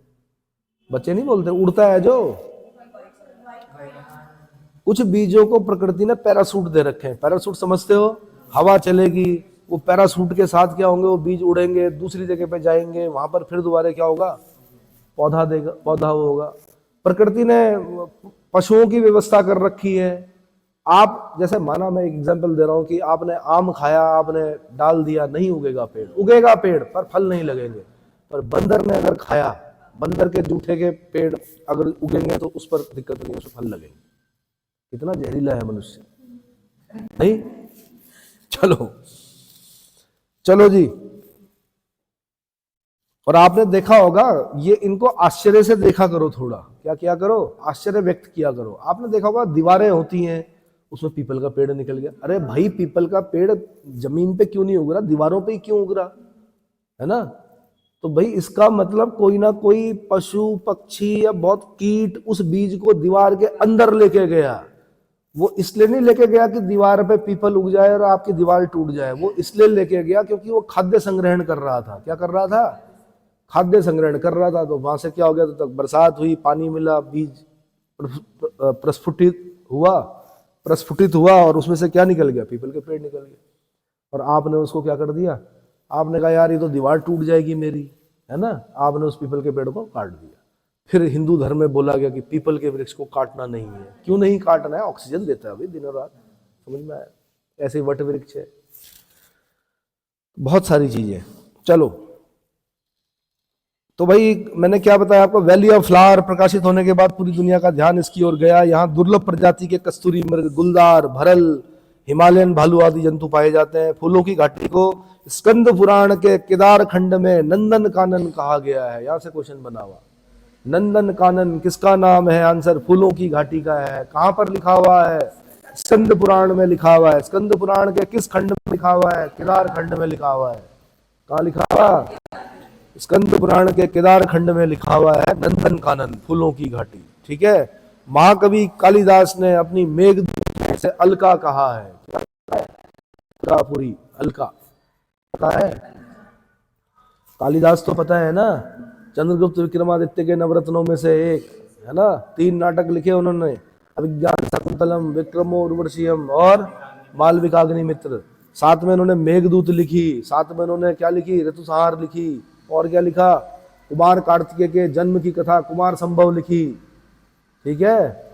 बच्चे नहीं बोलते, उड़ता है जो, कुछ बीजों को प्रकृति ने पैरासूट दे रखे हैं। पैरासूट समझते हो? हवा चलेगी, वो पैरासूट के साथ क्या होंगे, वो बीज उड़ेंगे, दूसरी जगह पे जाएंगे, वहां पर फिर दोबारा क्या होगा, पौधा देगा, पौधा होगा। प्रकृति ने पशुओं की व्यवस्था कर रखी है। आप जैसे माना, मैं एक एग्जांपल दे रहा हूं कि आपने आम खाया, आपने डाल दिया, नहीं उगेगा पेड़, उगेगा पेड़ पर फल नहीं लगेंगे। पर बंदर ने अगर खाया, बंदर के जूठे के पेड़ अगर उगेंगे तो उस पर दिक्कत नहीं, उस पर फल लगेंगे। कितना जहरीला है मनुष्य, नहीं? चलो चलो जी। और आपने देखा होगा, ये इनको आश्चर्य से देखा करो, थोड़ा क्या किया करो, आश्चर्य व्यक्त किया करो। आपने देखा होगा दीवारें होती हैं, उसमें पीपल का पेड़ निकल गया, अरे भाई पीपल का पेड़ जमीन पे क्यों नहीं उग रहा, दीवारों पे ही क्यों उग रहा है ना। तो भाई इसका मतलब कोई ना कोई पशु पक्षी या बहुत कीट उस बीज को दीवार के अंदर लेके गया। वो इसलिए नहीं लेके गया कि दीवार पे पीपल उग जाए और आपकी दीवार टूट जाए, वो इसलिए लेके गया क्योंकि वो खाद्य संग्रहण कर रहा था। क्या कर रहा था? खाद्य संग्रहण कर रहा था। तो वहां से क्या हो गया, तो तक बरसात हुई, पानी मिला, बीज प्रस्फुटित हुआ और उसमें से क्या निकल गया, पीपल के पेड़ निकल गए। और आपने उसको क्या कर दिया, आपने कहा यार ये तो दीवार टूट जाएगी मेरी, है ना, आपने उस पीपल के पेड़ को काट दिया। फिर हिंदू धर्म में बोला गया कि पीपल के वृक्ष को काटना नहीं है। क्यों नहीं काटना है? ऑक्सीजन देता है भाई दिनों रात, समझ में आया? ऐसे वट वृक्ष है, बहुत सारी चीजें। चलो, तो भाई मैंने क्या बताया आपको, वैली ऑफ फ्लावर प्रकाशित होने के बाद पूरी दुनिया का ध्यान इसकी ओर गया। यहाँ दुर्लभ प्रजाति के कस्तूरी मृग, गुलदार, भरल, हिमालयन भालू आदि जंतु पाए जाते हैं। फूलों की घाटी को स्कंद पुराण के केदार खंड में नंदन कानन कहा गया है। यहां से क्वेश्चन बना हुआ, नंदन कानन किसका नाम है? आंसर फूलों की घाटी का है। कहां पर लिखा हुआ है? स्कंद पुराण में लिखा हुआ है। स्कंद पुराण के किस खंड में लिखा हुआ है? केदार खंड में लिखा हुआ है। कहां लिखा हुआ? स्कंद पुराण के केदार खंड में लिखा हुआ है नंदन कानन, फूलों की घाटी। ठीक है। महाकवि कालिदास ने अपनी मेघदूत से अलका कहा है। पूरी अलका पता है? कालिदास तो पता है ना, चंद्रगुप्त विक्रमादित्य के नवरत्नों में से एक है ना। 3 नाटक लिखे उन्होंने, अभिज्ञान शाकुंतलम, विक्रमो उर्वशीयम और मालविकाग्निमित्र। साथ में उन्होंने मेघदूत लिखी, साथ में उन्होंने क्या लिखी? ऋतुसंहार लिखी, और क्या लिखा? कुमार कार्तिकेय के जन्म की कथा कुमार संभव लिखी। ठीक है।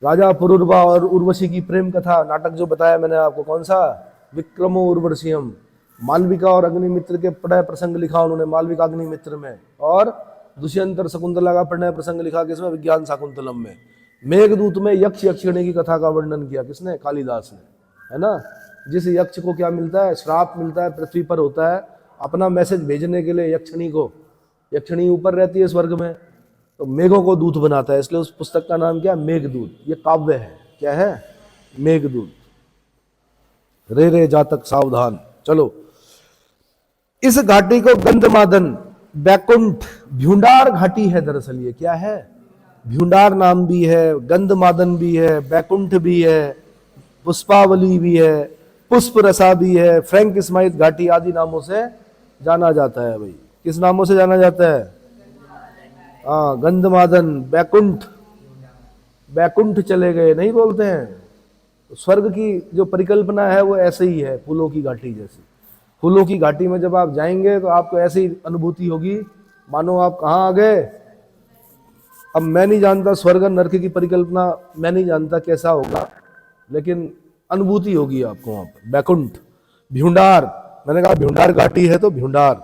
राजा पुरुरवा और उर्वशी की प्रेम कथा नाटक जो बताया मैंने आपको, कौन सा? विक्रमो उर्वशीयम। मालविका और अग्निमित्र के प्रणय प्रसंग लिखा उन्होंने मालविका अग्निमित्र में, और दुष्यंत और शकुंतला का प्रणय प्रसंग लिखा किसमें? विज्ञान शाकुंतलम में। मेघदूत में यक्ष यक्षिणी की कथा का वर्णन किया किसने? कालिदास ने, है ना। जिस यक्ष को क्या मिलता है? श्राप मिलता है, पृथ्वी पर होता है अपना मैसेज भेजने के लिए यक्षिणी को। यक्षिणी ऊपर रहती है स्वर्ग में, तो मेघों को दूत बनाता है, इसलिए उस पुस्तक का नाम क्या है? मेघदूत। ये काव्य है। क्या है? मेघदूत। रे रे जातक सावधान। चलो, इस घाटी को गंधमादन, बैकुंठ, भ्यूंडार घाटी है दरअसल। ये क्या है? भ्यूंडार नाम भी है, गंधमादन भी है, बैकुंठ भी है, पुष्पावली भी है, पुष्प रसा भी है, फ्रैंक स्माइथ घाटी आदि नामों से जाना जाता है। भाई किस नामों से जाना जाता है? हाँ, गंधमादन, बैकुंठ। बैकुंठ चले गए नहीं बोलते हैं। तो स्वर्ग की जो परिकल्पना है वो ऐसे ही है, फूलों की घाटी जैसी। फूलों की घाटी में जब आप जाएंगे तो आपको ऐसी अनुभूति होगी मानो आप कहाँ आ गए। अब मैं नहीं जानता स्वर्ग नरक की परिकल्पना, मैं नहीं जानता कैसा होगा, लेकिन अनुभूति होगी आपको वहां पर। बैकुंठ, भ्यूंडार, मैंने कहा भ्यूंडार घाटी है तो भ्यूंडार,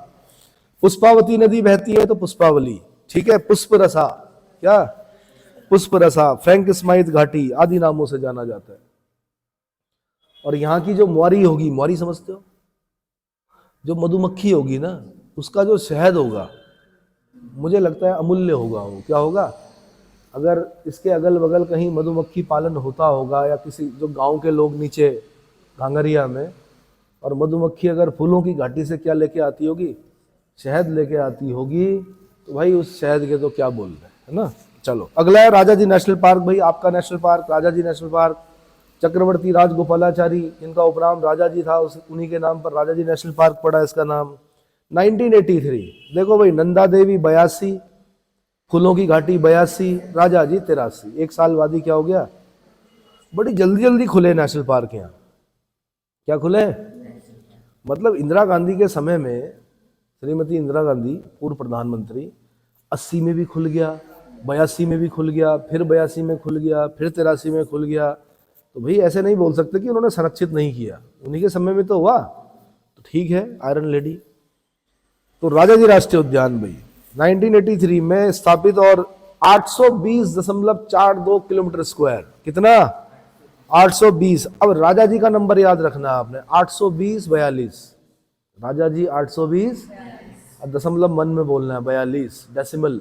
पुष्पावती नदी बहती है तो पुष्पावली, ठीक है, पुष्प रसा, क्या पुष्प रसा, फ्रैंक स्माइथ घाटी आदि नामों से जाना जाता है। और यहाँ की जो मौरी होगी, मौरी समझते हो, जो मधुमक्खी होगी ना, उसका जो शहद होगा मुझे लगता है अमूल्य होगा। वो क्या होगा, अगर इसके अगल बगल कहीं मधुमक्खी पालन होता होगा या किसी जो गांव के लोग नीचे घांगरिया में, और मधुमक्खी अगर फूलों की घाटी से क्या लेके आती होगी, शहद लेके आती होगी, तो भाई उस शहद के तो क्या बोल रहे हैं, है ना। चलो अगला है राजा जी नेशनल पार्क। भाई आपका नेशनल पार्क राजा जी नेशनल पार्क, चक्रवर्ती राजगोपालाचारी, इनका उपनाम राजा जी था, उन्हीं के नाम पर राजा जी नेशनल पार्क पड़ा इसका नाम। 1983, देखो भाई, नंदा देवी 82, फूलों की घाटी 82, राजा जी 83। एक साल बाद ही क्या हो गया, बड़ी जल्दी जल्दी खुले नेशनल पार्क यहाँ। क्या खुले, मतलब इंदिरा गांधी के समय में, श्रीमती इंदिरा गांधी पूर्व प्रधानमंत्री, 80 में भी खुल गया, 82 में भी खुल गया, फिर 82 में खुल गया, फिर 83 में खुल गया। तो भाई ऐसे नहीं बोल सकते कि उन्होंने संरक्षित नहीं किया, उन्हीं के समय में तो हुआ, तो ठीक है, आयरन लेडी। तो राजा जी राष्ट्रीय उद्यान भाई 1983 में स्थापित और 820.42 किलोमीटर स्क्वायर, कितना 820। अब राजा जी का नंबर याद रखना आपने, 820-42, राजा जी 820, दशमलव मन में बोलना है, 42 डेसिमल,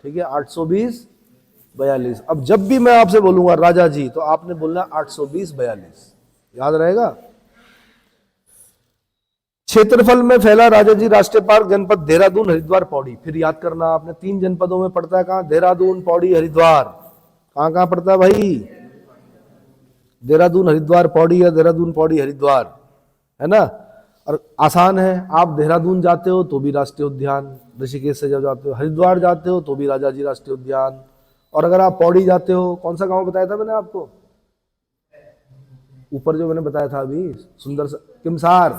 ठीक है, 820-42। अब जब भी मैं आपसे बोलूंगा राजा जी, तो आपने बोलना 820-42, याद रहेगा। क्षेत्रफल में फैला राजा जी राष्ट्रीय पार्क, जनपद देहरादून, हरिद्वार, पौड़ी। फिर याद करना आपने, 3 जनपदों में पड़ता है, कहाँ, देहरादून, पौड़ी, हरिद्वार। कहाँ कहाँ पड़ता है भाई, देहरादून, हरिद्वार, पौड़ी, या देहरादून, पौड़ी, हरिद्वार, है ना। और आसान है, आप देहरादून जाते हो तो भी राष्ट्रीय उद्यान, ऋषिकेश से जब जाते हो, हरिद्वार जाते हो तो भी राजा जी राष्ट्रीय उद्यान, और अगर आप पौड़ी जाते हो, कौन सा गांव बताया था मैंने आपको ऊपर, जो मैंने बताया था अभी, सुंदर सा किमसार,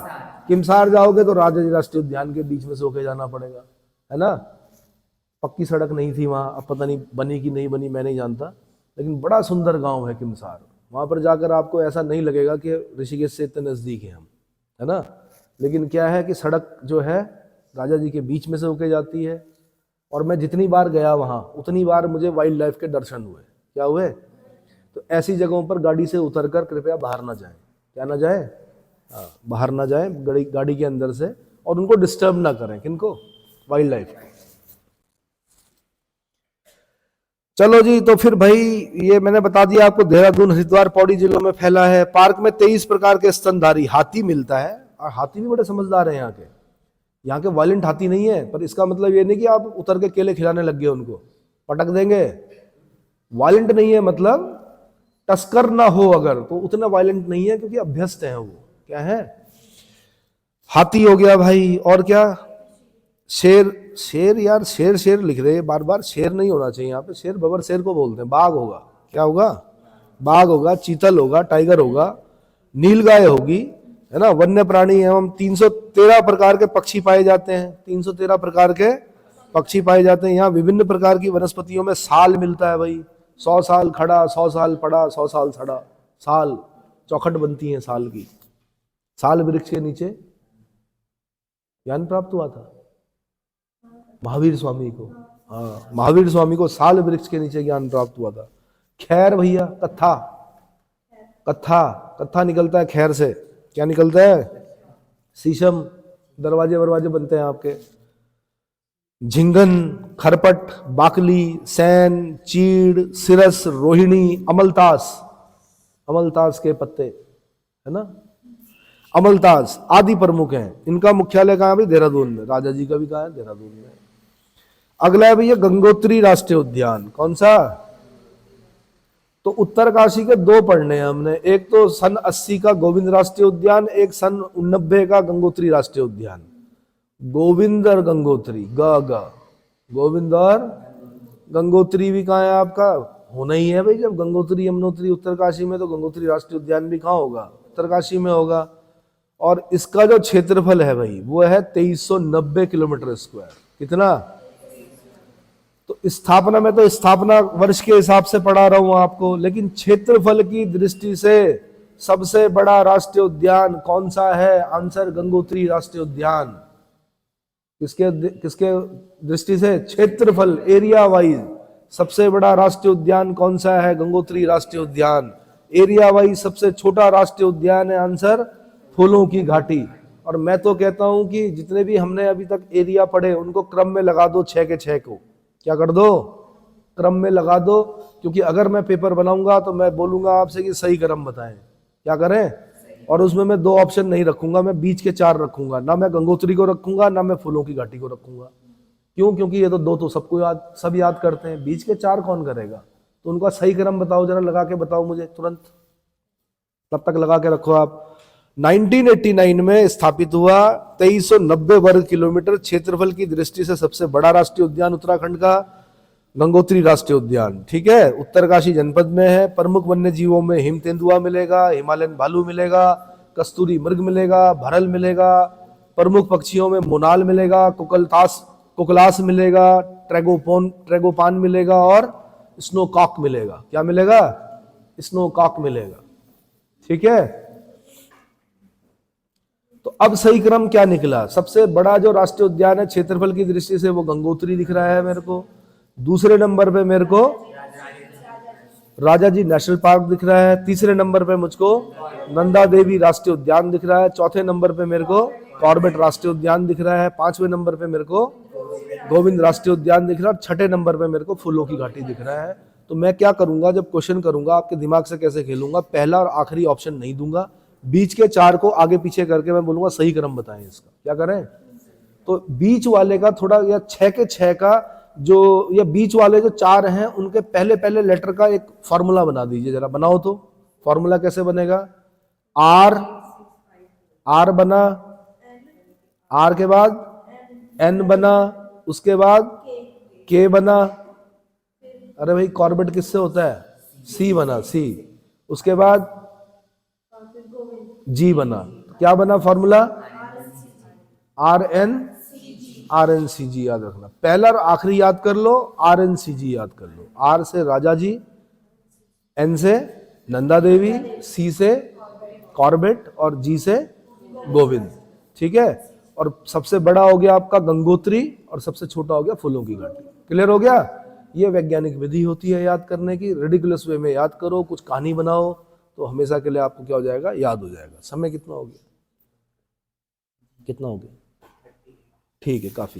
किमसार जाओगे तो राजा जी राष्ट्रीय उद्यान के बीच में से होके जाना पड़ेगा, है ना। पक्की सड़क नहीं थी वहाँ, अब पता नहीं बनी कि नहीं बनी, मैं नहीं जानता, लेकिन बड़ा सुंदर गांव है किमसार। वहाँ पर जाकर आपको ऐसा नहीं लगेगा कि ऋषिकेश से इतने नज़दीक है हम, है ना। लेकिन क्या है कि सड़क जो है राजा जी के बीच में से होके जाती है, और मैं जितनी बार गया वहाँ, उतनी बार मुझे वाइल्ड लाइफ के दर्शन हुए। क्या हुए, तो ऐसी जगहों पर गाड़ी से उतरकर कृपया बाहर ना जाएं। क्या ना जाए, बाहर ना जाएं गाड़ी के अंदर से, और उनको डिस्टर्ब ना करें, किनको, वाइल्ड लाइफ। चलो जी, तो फिर भाई ये मैंने बता दिया आपको, देहरादून, हरिद्वार, पौड़ी जिलों में फैला है। पार्क में 23 प्रकार के स्तनधारी हाथी मिलता है, और हाथी भी बड़े समझदार हैं यहाँ के। यहाँ के वायलेंट हाथी नहीं है, पर इसका मतलब ये नहीं कि आप उतर के केले खिलाने लग गए, उनको पटक देंगे। वायलेंट नहीं है मतलब टस्कर ना हो अगर, तो उतना वायलेंट नहीं है, क्योंकि अभ्यस्त है वो। क्या है, हाथी हो गया भाई, और क्या, शेर, शेर यार, शेर शेर लिख रहे हैं बार बार, शेर नहीं होना चाहिए यहाँ पे, शेर बबर शेर को बोलते हैं। बाघ होगा, क्या होगा, बाघ होगा, चीतल होगा, टाइगर होगा, नीलगाय होगी, है ना। वन्य प्राणी एवं 313 प्रकार के पक्षी पाए जाते हैं, 313 प्रकार के पक्षी पाए जाते हैं। यहाँ विभिन्न प्रकार की वनस्पतियों में साल मिलता है भाई, 100 साल खड़ा, 100 साल पड़ा, 100 साल सड़ा, साल चौखट बनती है साल की। साल वृक्ष के नीचे ज्ञान प्राप्त हुआ था महावीर स्वामी को, हाँ, महावीर स्वामी को साल वृक्ष के नीचे ज्ञान प्राप्त हुआ था। खैर भैया, कत्था, कत्था, कत्था निकलता है खैर से। क्या निकलता है, शीशम, दरवाजे वरवाजे बनते हैं आपके। झिंगन, खरपट, बाकली, सैन, चीड़, सिरस, रोहिणी, अमलतास, अमलतास के पत्ते, है ना, अमलतास आदि प्रमुख हैं। इनका मुख्यालय कहाँ है, देहरादून में। राजा जी का भी कहाँ है, देहरादून में। अगला है भैया गंगोत्री राष्ट्रीय उद्यान। कौन सा, तो उत्तरकाशी के 2 पढ़ने हैं हमने, एक तो सन 80 का गोविंद राष्ट्रीय उद्यान, एक सन 89 का गंगोत्री राष्ट्रीय उद्यान। गोविंद और गंगोत्री, गोविंद और गंगोत्री भी कहाँ है आपका, होना ही है भाई। जब गंगोत्री यमुनोत्री उत्तरकाशी में, तो गंगोत्री राष्ट्रीय उद्यान भी कहाँ होगा, उत्तरकाशी में होगा। और इसका जो क्षेत्रफल है भाई, वो है 2390 किलोमीटर स्क्वायर। कितना, तो स्थापना में तो स्थापना वर्ष के हिसाब से पढ़ा रहा हूं आपको, लेकिन क्षेत्रफल की दृष्टि से सबसे बड़ा राष्ट्रीय उद्यान कौन सा है? आंसर गंगोत्री राष्ट्रीय उद्यान। किसके किसके दृष्टि से? क्षेत्रफल, एरिया वाइज सबसे बड़ा राष्ट्रीय उद्यान कौन सा है? गंगोत्री राष्ट्रीय उद्यान। एरिया वाइज सबसे छोटा राष्ट्रीय उद्यान है आंसर फूलों की घाटी। और मैं तो कहता हूं कि जितने भी हमने अभी तक एरिया पढ़े उनको क्रम में लगा दो, 6 के 6 को क्या कर दो? क्रम में लगा दो, क्योंकि अगर मैं पेपर बनाऊंगा तो मैं बोलूंगा आपसे कि सही क्रम बताएं, क्या करें? और उसमें मैं 2 ऑप्शन नहीं रखूंगा, मैं बीच के 4 रखूंगा, ना मैं गंगोत्री को रखूंगा ना मैं फूलों की घाटी को रखूंगा। क्यों? क्योंकि ये तो 2 तो सबको सब याद करते हैं, बीच के 4 कौन करेगा? तो उनका सही क्रम बताओ, जरा लगा के बताओ मुझे तुरंत, तब तक लगा के रखो आप। 1989 में स्थापित हुआ, 2390 वर्ग किलोमीटर क्षेत्रफल की दृष्टि से सबसे बड़ा राष्ट्रीय उद्यान उत्तराखंड का गंगोत्री राष्ट्रीय उद्यान। ठीक है, उत्तरकाशी जनपद में है। प्रमुख वन्य जीवों में हिम तेंदुआ मिलेगा, हिमालयन भालू मिलेगा, कस्तूरी मृग मिलेगा, भरल मिलेगा। प्रमुख पक्षियों में मोनाल मिलेगा, कुकलास मिलेगा, ट्रेगोपान मिलेगा और स्नोकॉक मिलेगा। क्या मिलेगा? स्नोकॉक मिलेगा। ठीक है, तो अब सही क्रम क्या निकला? सबसे बड़ा जो राष्ट्रीय उद्यान है क्षेत्रफल की दृष्टि से वो गंगोत्री दिख रहा है मेरे को। दूसरे नंबर पे मेरे को राजा जी नेशनल पार्क दिख रहा है। तीसरे नंबर पे मुझको नंदा देवी राष्ट्रीय उद्यान दिख रहा है। चौथे नंबर पे मेरे को कॉर्बेट राष्ट्रीय उद्यान दिख रहा है। 5वें नंबर पे मेरे को गोविंद राष्ट्रीय उद्यान दिख रहा है। और 6ठे नंबर पे मेरे को फूलों की घाटी दिख रहा है। तो मैं क्या करूंगा, जब क्वेश्चन करूंगा आपके दिमाग से कैसे खेलूंगा, पहला और आखिरी ऑप्शन नहीं दूंगा, बीच के 4 को आगे पीछे करके मैं बोलूंगा सही क्रम बताएं इसका। क्या करें? तो बीच वाले का थोड़ा, या 6 के 6 का जो, या बीच वाले जो 4 हैं उनके पहले पहले लेटर का एक फॉर्मूला बना दीजिए, जरा बनाओ तो। फॉर्मूला कैसे बनेगा? आर बना, आर के बाद एन बना, उसके बाद के बना। अरे भाई कॉर्बेट किससे होता है? सी बना, सी। उसके बाद जी बना। क्या बना फॉर्मूला? आर एन सी जी याद रखना। पहला और आखिरी याद कर लो, आर एन सी जी याद कर लो। आर से राजा जी, एन से नंदा देवी, सी से कॉर्बेट और जी से गोविंद। ठीक है, और सबसे बड़ा हो गया आपका गंगोत्री और सबसे छोटा हो गया फूलों की घाटी। क्लियर हो गया? ये वैज्ञानिक विधि होती है याद करने की। रेडिकुलस वे में याद करो, कुछ कहानी बनाओ तो हमेशा के लिए आपको क्या हो जाएगा? याद हो जाएगा। समय कितना हो गया? कितना हो गया? ठीक है, काफी।